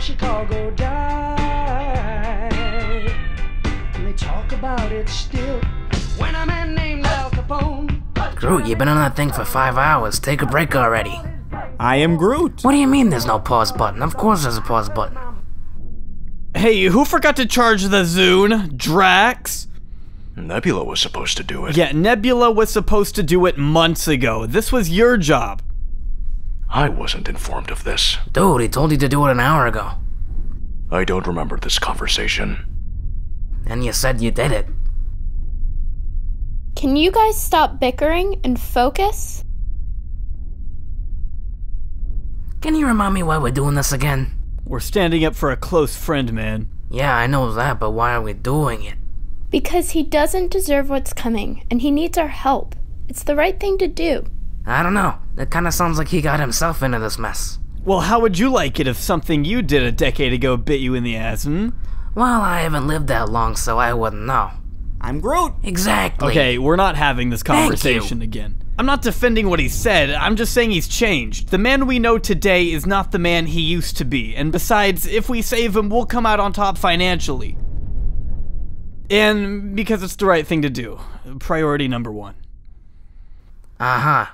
Chicago died. And they talk about it still. When a man named Al Capone. Groot, you've been on that thing for 5 hours. Take a break already. I am Groot. What do you mean there's no pause button? Of course there's a pause button. Hey, who forgot to charge the Zune? Drax? Nebula was supposed to do it. Yeah, Nebula was supposed to do it months ago. This was your job. I wasn't informed of this. Dude, he told you to do it an hour ago. I don't remember this conversation. And you said you did it. Can you guys stop bickering and focus? Can you remind me why we're doing this again? We're standing up for a close friend, man. Yeah, I know that, but why are we doing it? Because he doesn't deserve what's coming, and he needs our help. It's the right thing to do. I don't know. That kinda sounds like he got himself into this mess. Well, how would you like it if something you did a decade ago bit you in the ass, hmm? Well, I haven't lived that long, so I wouldn't know. I'm Groot. Exactly. Okay, we're not having this conversation again. I'm not defending what he said, I'm just saying he's changed. The man we know today is not the man he used to be, and besides, if we save him, we'll come out on top financially. And because it's the right thing to do. Priority number 1. Uh-huh.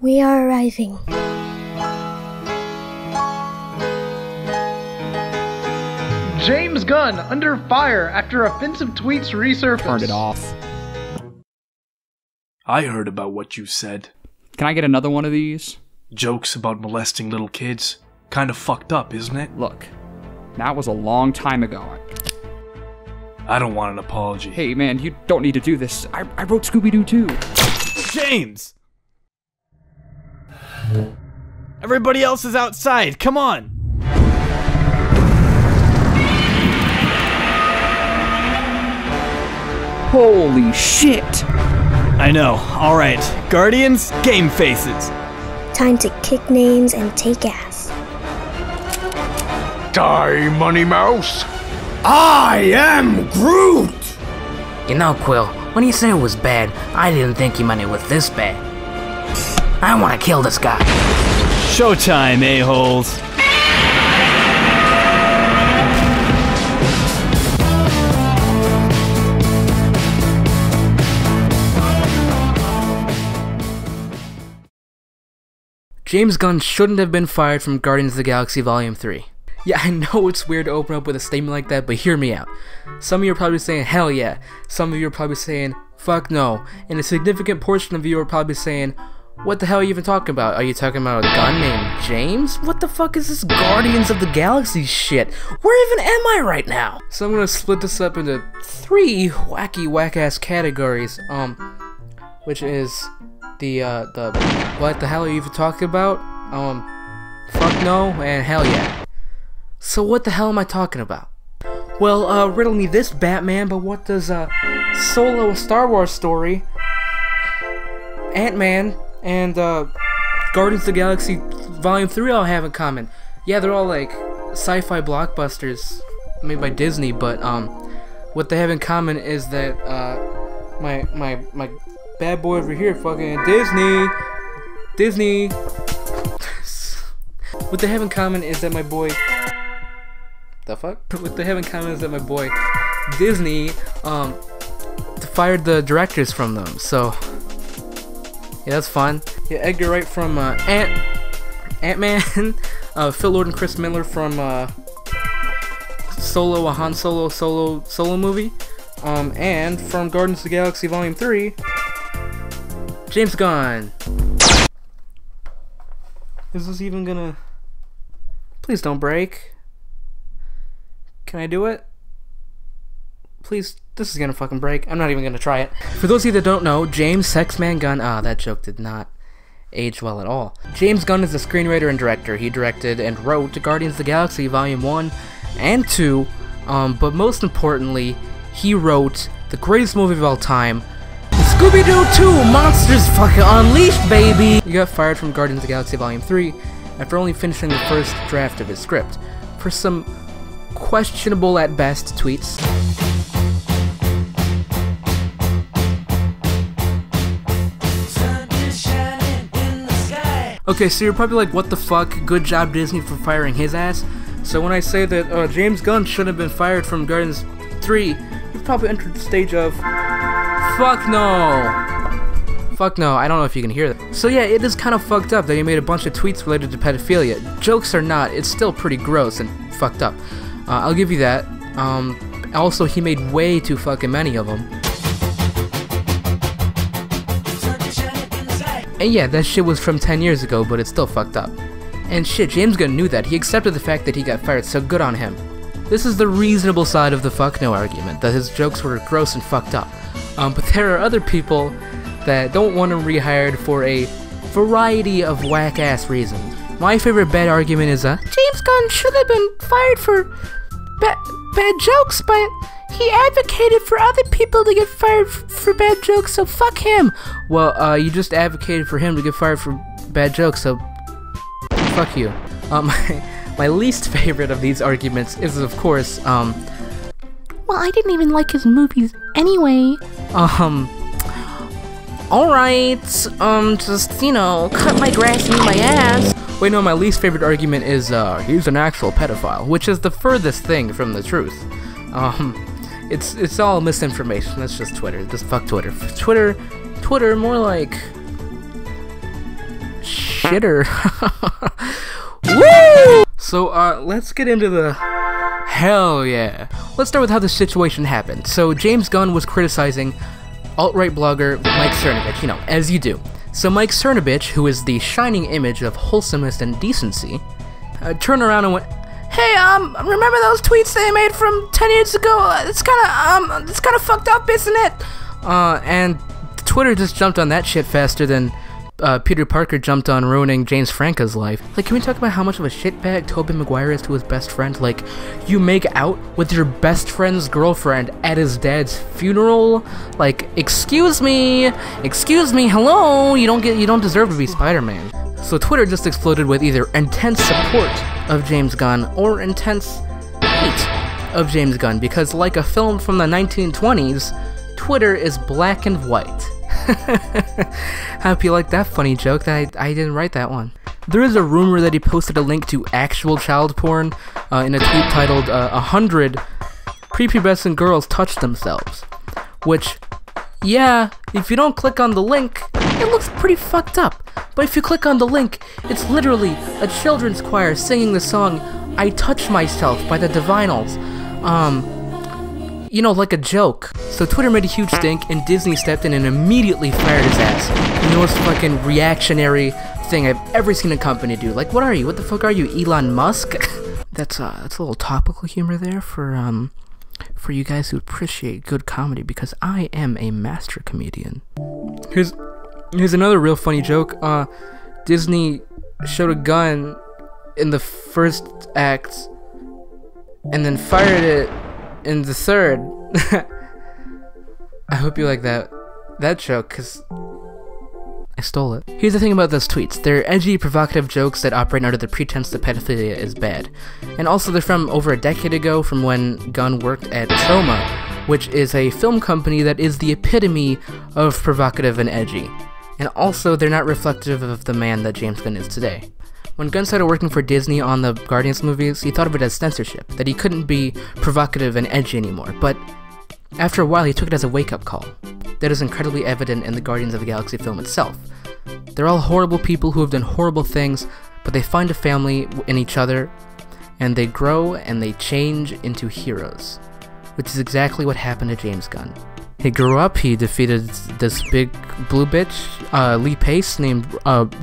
We are arriving. James Gunn under fire after offensive tweets resurface. Turned it off. I heard about what you said. Can I get another one of these? Jokes about molesting little kids. Kinda fucked up, isn't it? Look, that was a long time ago. I don't want an apology. Hey man, you don't need to do this. I wrote Scooby-Doo too. James! Everybody else is outside, come on! Holy shit! I know, alright. Guardians, game faces. Time to kick names and take ass. Die, Money Mouse! I am Groot! You know, Quill, when you said it was bad, I didn't think you meant it was this bad. I want to kill this guy. Showtime, a-holes. James Gunn shouldn't have been fired from Guardians of the Galaxy Volume 3. Yeah, I know it's weird to open up with a statement like that, but hear me out. Some of you are probably saying, hell yeah. Some of you are probably saying, fuck no. And a significant portion of you are probably saying, what the hell are you even talking about? Are you talking about a gun named James? What the fuck is this Guardians of the Galaxy shit? Where even am I right now? So I'm gonna split this up into 3 wacky whack-ass categories, which is the what the hell are you even talking about? Fuck no, and hell yeah. So what the hell am I talking about? Well, riddle me this, Batman, but what does, Solo, a Star Wars story, Ant-Man, and, Guardians of the Galaxy Volume 3 all have in common? Yeah, they're all, like, sci-fi blockbusters made by Disney, but, what they have in common is that, my bad boy over here, fucking Disney. What they have in common is that my boy, the fuck? What they have in common is that my boy, Disney, fired the directors from them, so, yeah, that's fun. Yeah, Edgar Wright from, Ant-Man, Phil Lord and Chris Miller from, Solo, a Han Solo movie, and from Guardians of the Galaxy Volume 3, James Gunn. Is this even gonna... Please don't break. Can I do it? Please, this is gonna fucking break. I'm not even gonna try it. For those of you that don't know, James Sexman Gunn... Ah, that joke did not age well at all. James Gunn is a screenwriter and director. He directed and wrote Guardians of the Galaxy Volume 1 and 2, but most importantly, he wrote the greatest movie of all time, Scooby-Doo 2 Monsters Fucking Unleashed, baby! He got fired from Guardians of the Galaxy Volume 3 after only finishing the first draft of his script for some questionable at best tweets. Okay, so you're probably like, what the fuck? Good job, Disney, for firing his ass. So when I say that James Gunn shouldn't have been fired from Guardians 3, you've probably entered the stage of fuck no. Fuck no, I don't know if you can hear that. So yeah, it is kind of fucked up that he made a bunch of tweets related to pedophilia. Jokes or not, it's still pretty gross and fucked up. I'll give you that. Also, he made way too fucking many of them. And yeah, that shit was from 10 years ago, but it's still fucked up. And shit, James Gunn knew that. He accepted the fact that he got fired, so good on him. This is the reasonable side of the fuck no argument, that his jokes were gross and fucked up. But there are other people that don't want him rehired for a variety of whack-ass reasons. My favorite bad argument is, James Gunn should have been fired for bad jokes, but he advocated for other people to get fired for bad jokes, so fuck him. Well, you just advocated for him to get fired for bad jokes, so fuck you. My least favorite of these arguments is, of course, well, I didn't even like his movies anyway. Alright, just, you know, cut my grass and eat my ass. Wait, no, my least favorite argument is, he's an actual pedophile, which is the furthest thing from the truth. It's all misinformation. That's just Twitter. Just fuck Twitter. Twitter, more like shitter. Woo! So, let's get into the hell yeah. Let's start with how the situation happened. So, James Gunn was criticizing alt-right blogger Mike Cernovich, you know, as you do. So Mike Cernovich, who is the shining image of wholesomeness and decency, turned around and went, "Hey, remember those tweets they made from 10 years ago? It's kind of fucked up, isn't it?" And Twitter just jumped on that shit faster than Peter Parker jumped on ruining James Franco's life. Like, can we talk about how much of a shitbag Tobey Maguire is to his best friend? Like, you make out with your best friend's girlfriend at his dad's funeral? Like, excuse me, hello, you don't deserve to be Spider-Man. So Twitter just exploded with either intense support of James Gunn or intense hate of James Gunn, because like a film from the 1920s, Twitter is black and white. Hope you like that funny joke that I didn't write that one. There is a rumor that he posted a link to actual child porn in a tweet titled 100 prepubescent girls touch themselves. Which, yeah, if you don't click on the link, it looks pretty fucked up. But if you click on the link, it's literally a children's choir singing the song "I Touch Myself" by the Divinals. You know, like a joke. So Twitter made a huge stink, and Disney stepped in and immediately fired his ass. The most fucking reactionary thing I've ever seen a company do. Like, what are you? What the fuck are you, Elon Musk? That's a little topical humor there for you guys who appreciate good comedy, because I am a master comedian. Here's another real funny joke. Disney showed a gun in the first act, and then fired it in the third. I hope you like that joke, because I stole it. Here's the thing about those tweets. They're edgy, provocative jokes that operate under the pretense that pedophilia is bad. And also they're from over a decade ago, from when Gunn worked at Troma, which is a film company that is the epitome of provocative and edgy. And also they're not reflective of the man that James Gunn is today. When Gunn started working for Disney on the Guardians movies, he thought of it as censorship, that he couldn't be provocative and edgy anymore, but after a while he took it as a wake-up call. That is incredibly evident in the Guardians of the Galaxy film itself. They're all horrible people who have done horrible things, but they find a family in each other, and they grow and they change into heroes, which is exactly what happened to James Gunn. He grew up, he defeated this big blue bitch, Lee Pace, named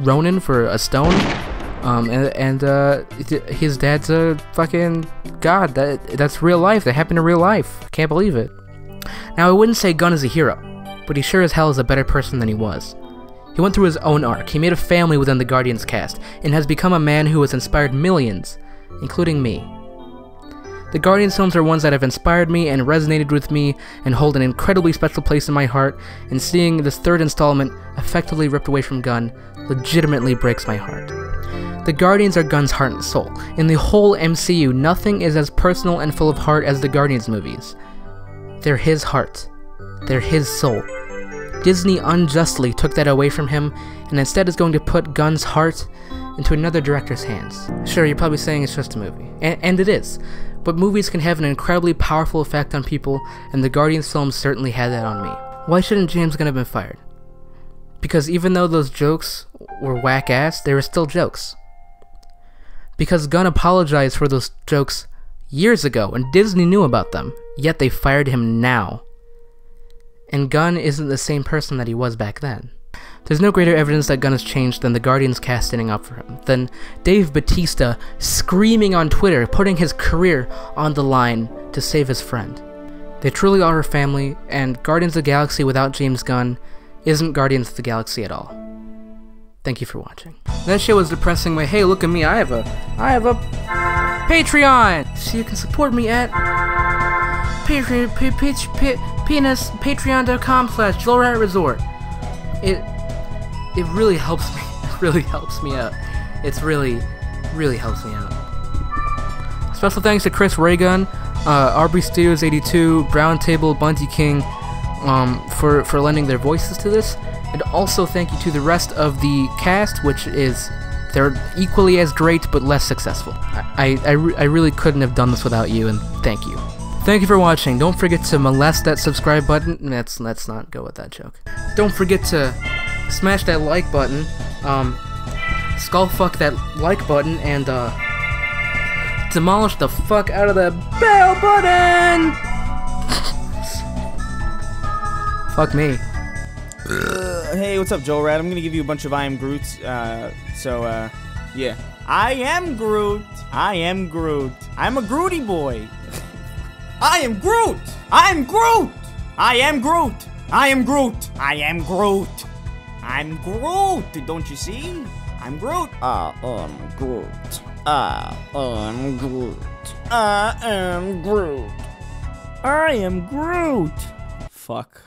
Ronan for a stone. His dad's a fucking god. That's real life. That happened in real life. Can't believe it. Now, I wouldn't say Gunn is a hero, but he sure as hell is a better person than he was. He went through his own arc. He made a family within the Guardians cast, and has become a man who has inspired millions, including me. The Guardians films are ones that have inspired me and resonated with me and hold an incredibly special place in my heart, and seeing this third installment effectively ripped away from Gunn legitimately breaks my heart. The Guardians are Gunn's heart and soul. In the whole MCU, nothing is as personal and full of heart as the Guardians movies. They're his heart. They're his soul. Disney unjustly took that away from him, and instead is going to put Gunn's heart into another director's hands. Sure, you're probably saying it's just a movie, and it is, but movies can have an incredibly powerful effect on people, and the Guardians film certainly had that on me. Why shouldn't James Gunn have been fired? Because even though those jokes were whack-ass, they were still jokes. Because Gunn apologized for those jokes years ago, and Disney knew about them, yet they fired him now. And Gunn isn't the same person that he was back then. There's no greater evidence that Gunn has changed than the Guardians cast standing up for him, than Dave Bautista screaming on Twitter, putting his career on the line to save his friend. They truly are a family, and Guardians of the Galaxy without James Gunn isn't Guardians of the Galaxy at all. Thank you for watching. That shit was depressing, but hey, look at me, I have a Patreon! So you can support me at patreon.com/JollRatResort. It really helps me. It really helps me out. It's really helps me out. Special thanks to Chris Raygun, Aubrey Studios 82, Browntable, Bunty King, for lending their voices to this, and also thank you to the rest of the cast, they're equally as great but less successful. I really couldn't have done this without you, and thank you. Thank you for watching. Don't forget to molest that subscribe button. Let's not go with that joke. Don't forget to smash that like button, skullfuck that like button, and demolish the fuck out of the bell button! Fuck me. Hey, what's up, Joel Rat? I'm gonna give you a bunch of I am Groots, yeah. I am Groot! I am Groot. I'm a Grooty boy! I am Groot! I'm Groot! I am Groot! I am Groot! I am Groot! I'm Groot! Don't you see? I'm Groot! I am Groot. I am Groot. I am Groot. I am Groot! Fuck.